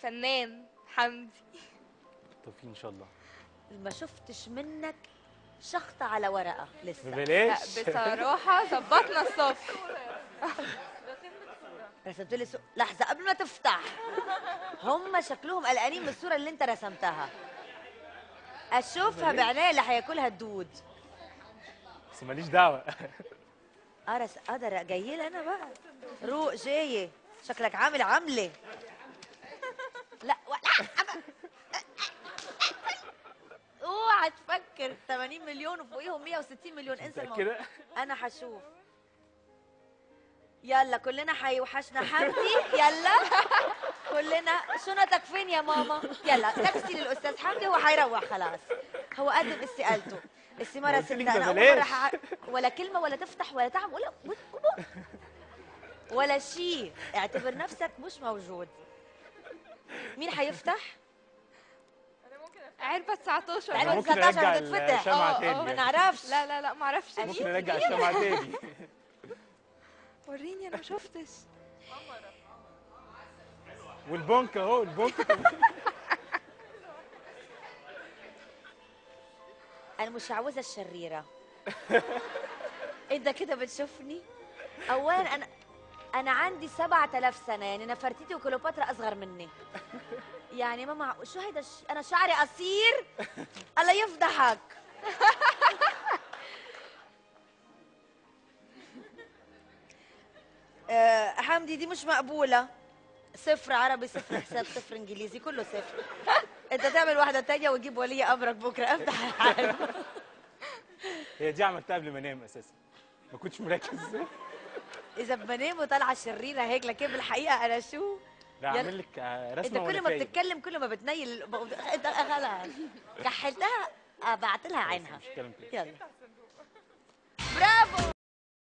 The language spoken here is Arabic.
فنان حمدي. توفيق ان شاء الله. ما شفتش منك شخطة على ورقة لسه. لا ببلاش. بصراحه ظبطنا الصف. رسمت لي لحظة قبل ما تفتح. هم شكلهم قلقانين من الصورة اللي انت رسمتها. اشوفها بعينيا اللي هياكلها الدود. بس ماليش دعوه. اقدر جاي لي انا بقى. روق جايه شكلك عامل عملة. لا اوعى تفكر 80 مليون وفوقيهم 160 مليون. انسى الموضوع. كده انا هشوف. يلا كلنا هيوحشنا حمدي. يلا كلنا. شنطك فين يا ماما؟ يلا تاكسي للاستاذ حمدي. هو هيروح خلاص. هو قدم استقالته. السمارة قلت لك ستة. انا ببلاش. اول مرة ولا كلمة ولا تفتح ولا تعمل ولا شيء. اعتبر نفسك مش موجود. مين هيفتح؟ علبه 19. أنا علبة ممكن 19 ارجع هتتفتح. الشمعة تاني. ما نعرفش. لا لا لا ما اعرفش. ممكن ارجع الشمعة تاني. وريني انا ما شفتش. والبنك اهو البنك. انا مش عاوزة الشريرة. انت كده بتشوفني. اولا انا عندي 7000 سنة. يعني نفرتيتي وكليوباترا اصغر مني. يعني ماما شو هيدا انا شعري قصير. الله يفضحك. حمدي دي مش مقبولة. صفر عربي، صفر حساب، صفر انجليزي، كله صفر. انت تعمل واحدة تانية وتجيب ولي امرك بكرة. افتح الحال. هي دي عملتها قبل ما انام اساسا. ما كنتش مركز. اذا بنام وطالعة شريرة هيك، لكن بالحقيقة انا شو؟ لا اعمل لك رسمه. انت كل ما بتتكلم كل ما بتنيل. انت خلاص كحلتها. بعت لها عينها. مش كلام كده. يلا برافو.